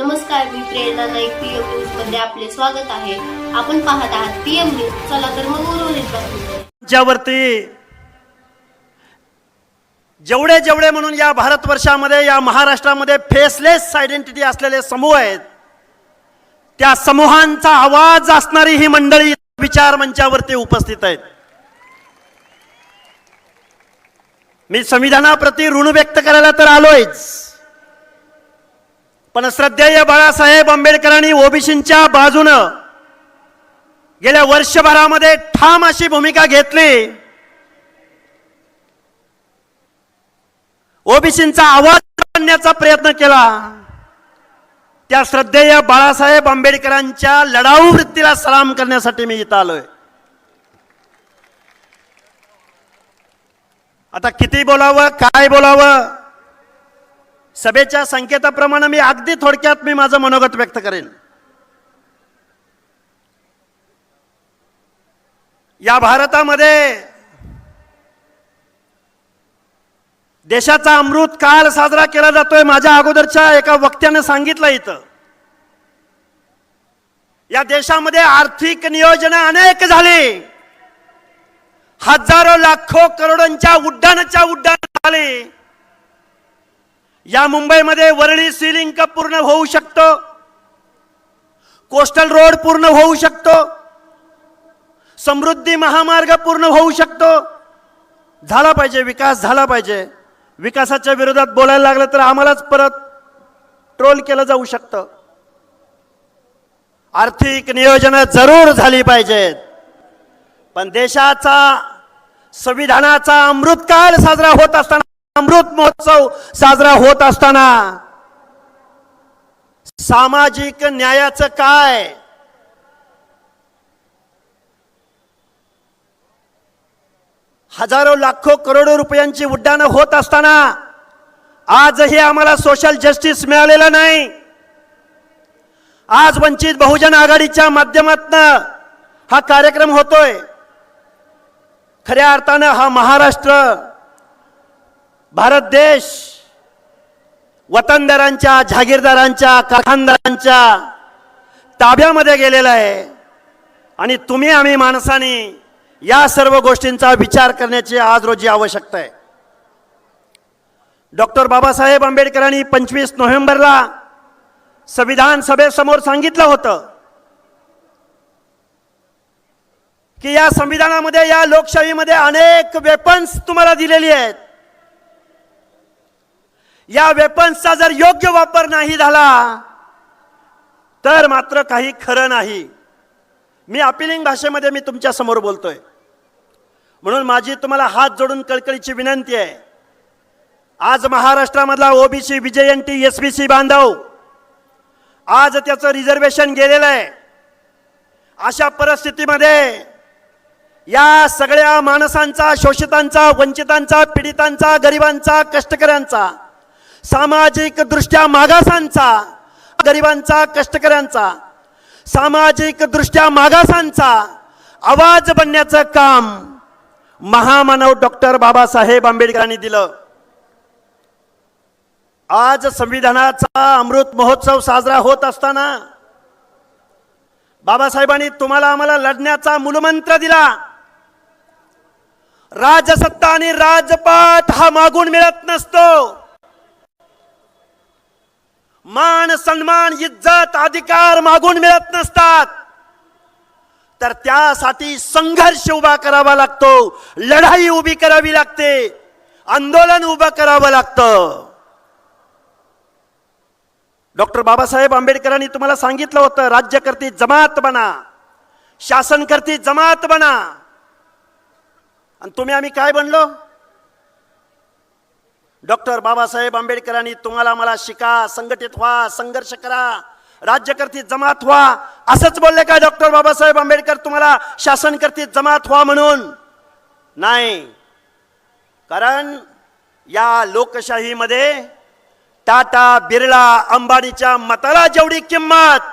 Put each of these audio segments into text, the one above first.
नमस्कार, मी प्रेरणा Naik. PM news मध्ये आपले स्वागत आहे. आपण पाहत आहात पीएम न्यूज. चला तर मग उर्वरित बातमी. ज्यावरती जेवढे म्हणून या भारतवर्षामध्ये या महाराष्ट्रामध्ये फेसलेस आयडेंटिटी असलेले समूह आहेत, त्या समूहांचा आवाज असणारी ही मंडळी विचार मंचावरती उपस्थित आहेत. मी संविधानाप्रती ऋण व्यक्त करायला तर आलोयच, पण श्रद्धेय बाळासाहेब आंबेडकरांनी ओबीसींच्या बाजूनं गेल्या वर्षभरामध्ये ठाम अशी भूमिका घेतली. ओबीसींचा आवाज आणण्याचा प्रयत्न केला. त्या श्रद्धेय बाळासाहेब आंबेडकरांच्या लढाऊ वृत्तीला सलाम करण्यासाठी मी इथं आलोय. आता किती बोलावं, काय बोलावं, सभेच्या संकेताप्रमाणे मी अगदी थोडक्यात माझं मनोगत व्यक्त करेन. या भारतामध्ये देशाचा अमृत काळ साजरा केला जातोय. माझ्या अगोदरच्या एका वक्त्याने सांगितलं, इथं या देशामध्ये आर्थिक नियोजन अनेक झाली. हजारो लाखो करोडोंच्या उड्डाणाच्या उड्डाण झाले. या मुंबईमध्ये वरळी सी लिंक पूर्ण होऊ शकतो, कोस्टल रोड पूर्ण होऊ शकतो, समृद्धी महामार्ग पूर्ण होऊ शकतो. झाला पाहिजे, विकास झाला पाहिजे. विकासाच्या विरोधात बोलायला लागलं तर आम्हालाच परत ट्रोल केलं जाऊ शकतं. आर्थिक नियोजन जरूर झाली पाहिजेत, पण देशाचा संविधानाचा अमृतकाळ साजरा होत असताना, अमृत महोत्सव साजरा होत असताना सामाजिक न्यायाचं काय? हजारो लाखो करोडो रुपयांची उड्डाणं होत असताना आजही आम्हाला सोशल जस्टिस मिळालेलं नाही. आज वंचित बहुजन आघाडीच्या माध्यमातून हा कार्यक्रम होतोय. खऱ्या अर्थानं हा महाराष्ट्र, भारत देश वतनदारांच्या, जागीरदारांच्या, कारखानदारांच्या ताब्यामध्ये गेलेला आहे. आणि तुम्ही आम्ही माणसांनी या सर्व गोष्टींचा विचार करण्याची आज रोजी आवश्यकता आहे. डॉक्टर बाबासाहेब आंबेडकरांनी 25 नोव्हेंबरला संविधान सभेसमोर सांगितलं होतं की या संविधानामध्ये, या लोकशाहीमध्ये अनेक वेपन्स तुम्हाला दिलेली आहेत. या वेपन्सचा जर योग्य वापर नाही झाला तर मात्र काही खरं नाही. मी अपिलिंग भाषेमध्ये मी तुमच्या समोर बोलतोय, म्हणून माझी तुम्हाला हात जोडून कळकळीची विनंती आहे. आज महाराष्ट्रामधला ओबीसी, विजयंती, एसबीसी बांधव आज त्याचं रिझर्वेशन गेलेलं आहे. अशा परिस्थितीमध्ये या सगळ्या माणसांचा, शोषितांचा, वंचितांचा, पीडितांचा, गरिबांचा, कष्टकऱ्यांचा, सामाजिक दृष्ट्या मागासांचा, गरिबांचा, कष्टकऱ्यांचा, सामाजिक दृष्ट्या मागासांचा आवाज बनण्याचं काम महामानव डॉक्टर बाबासाहेब आंबेडकरांनी दिलं. आज संविधानाचा अमृत महोत्सव साजरा होत असताना बाबासाहेबांनी तुम्हाला आम्हाला लढण्याचा मूलमंत्र दिला. राजसत्ता आणि राजपाट हा मागून मिळत नसतो. मान, सन्मान, इज्जत, अधिकार मागून मिळत नसतात. तर त्यासाठी संघर्ष उभा करावा लागतो, लढाई उभी करावी लागते, आंदोलन उभं करावं लागतं. डॉक्टर बाबासाहेब आंबेडकरांनी तुम्हाला सांगितलं होतं, राज्यकर्ती जमात बना, शासनकर्ती जमात बना. आणि तुम्ही आम्ही काय बनलो? डॉक्टर बाबासाहेब आंबेडकरांनी तुम्हाला मला शिका, संघटित व्हा, संघर्ष करा, राज्यकर्ती जमात व्हा असंच बोलले का डॉक्टर बाबासाहेब आंबेडकर तुम्हाला शासनकर्ती जमात व्हा म्हणून? नाही. कारण या लोकशाहीमध्ये टाटा, बिर्ला, अंबानीच्या मताला जेवढी किंमत,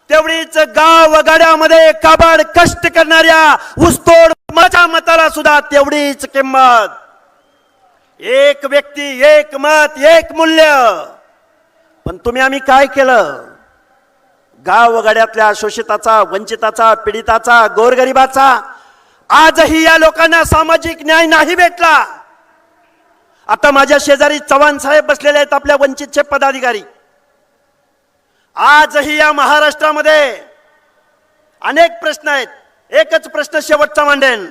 तेवढीच गाव गाड्यामध्ये काबाड कष्ट करणाऱ्या ऊसतोड मताला सुद्धा तेवढीच किंमत. एक व्यक्ती, एक मत, एक मूल्य. पण तुम्ही आम्ही काय केलं? गावगाड्यातल्या शोषिताचा, वंचिताचा, पीडिताचा, गोरगरिबाचा आजही या लोकांना सामाजिक न्याय नाही भेटला. आता माझ्या शेजारी चव्हाण साहेब बसलेले आहेत, आपल्या वंचितचे पदाधिकारी. आजही या महाराष्ट्रामध्ये अनेक प्रश्न आहेत. एकच प्रश्न शेवटचा मांडेन.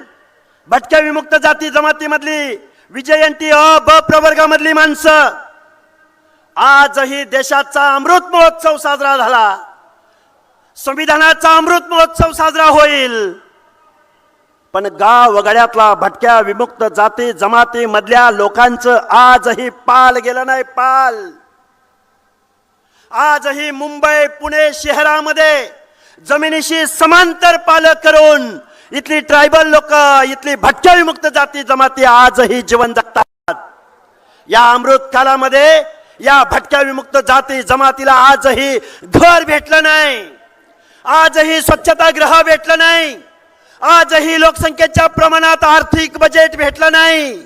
भटक्या विमुक्त जाती जमातीमधली, विजयंती अ ब प्रवर्गामधली माणसं, आजही देशाचा अमृत महोत्सव साजरा झाला, संविधानाचा अमृत महोत्सव साजरा होईल, पण गाव वगळ्यातला भटक्या विमुक्त जाती जमाती मधल्या लोकांचं आजही पाल गेलं नाही. पाल आजही मुंबई पुणे शहरामध्ये जमिनीशी समांतर पाल करून इथली ट्रायबल लोक, इथली भटक्या विमुक्त जाती जमाती आजही जीवन जगतात. या अमृत कालामध्ये या भटक्या विमुक्त जाती जमातीला आजही घर भेटलं नाही, आजही स्वच्छतागृह भेटलं नाही, आजही लोकसंख्येच्या प्रमाणात आर्थिक बजेट भेटलं नाही.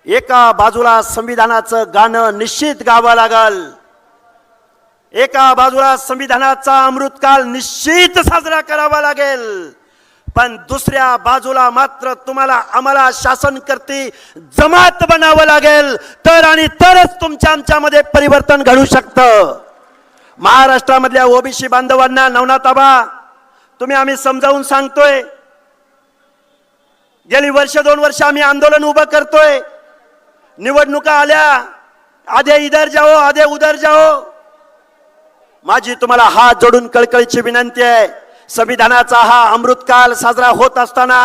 एका बाजूला संविधानाचं गाणं निश्चित गावं लागल, एका बाजूला संविधानाचा अमृतकाल निश्चित साजरा करावा लागेल, पण दुसऱ्या बाजूला मात्र तुम्हाला आम्हाला शासनकर्ती जमात बनावं लागेल, तर आणि तरच तुमच्या आमच्यामध्ये परिवर्तन घडू शकतं. महाराष्ट्रामधल्या ओबीसी बांधवांना नवनाथ आबा, तुम्ही आम्ही समजावून सांगतोय, गेली वर्ष 2 वर्ष आम्ही आंदोलन उभं करतोय. निवडणुका आल्या, आधे इधर जाओ आधे उधर जाओ. माझी तुम्हाला हात जोडून कळकळीची विनंती आहे, संविधानाचा हा अमृतकाल साजरा होत असताना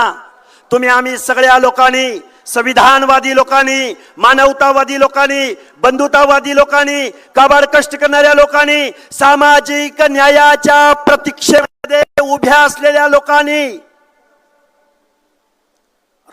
तुम्ही आम्ही सगळ्या लोकांनी, संविधानवादी लोकांनी, मानवतावादी लोकांनी, बंधुतावादी लोकांनी, काबाड कष्ट करणाऱ्या लोकांनी, सामाजिक न्यायाच्या प्रतीक्षेमध्ये उभ्या असलेल्या लोकांनी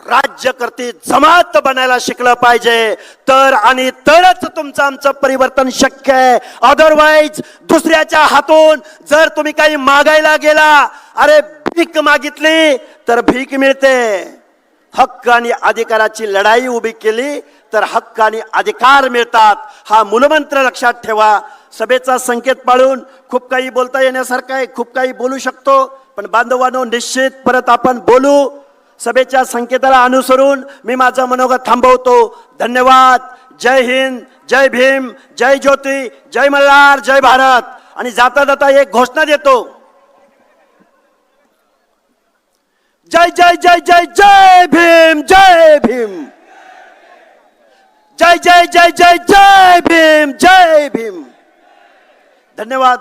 राज्यकर्ती जमात बनायला शिकलं पाहिजे, तर आणि तरच तुमचं आमचं परिवर्तन शक्य आहे. अदरवाईज दुसऱ्याच्या हातून जर तुम्ही काही मागायला गेला, अरे भीक मागितली तर भीक मिळते. हक्क आणि अधिकाराची लढाई उभी केली तर हक्क आणि अधिकार मिळतात. हा मूलमंत्र लक्षात ठेवा. सभेचा संकेत पाळून खूप काही बोलता येण्यासारखं आहे, खूप काही बोलू शकतो, पण बांधवांनो निश्चित परत आपण बोलू. सभेच्या संकेताला अनुसरून मी माझं मनोगत थांबवतो. धन्यवाद. जय हिंद, जय भीम, जय ज्योती, जय मल्हार, जय भारत. आणि जाता जाता एक घोषणा देतो. जय जय जय जय जय भीम, जय भीम, जय जय जय जय जय भीम, जय भीम. धन्यवाद.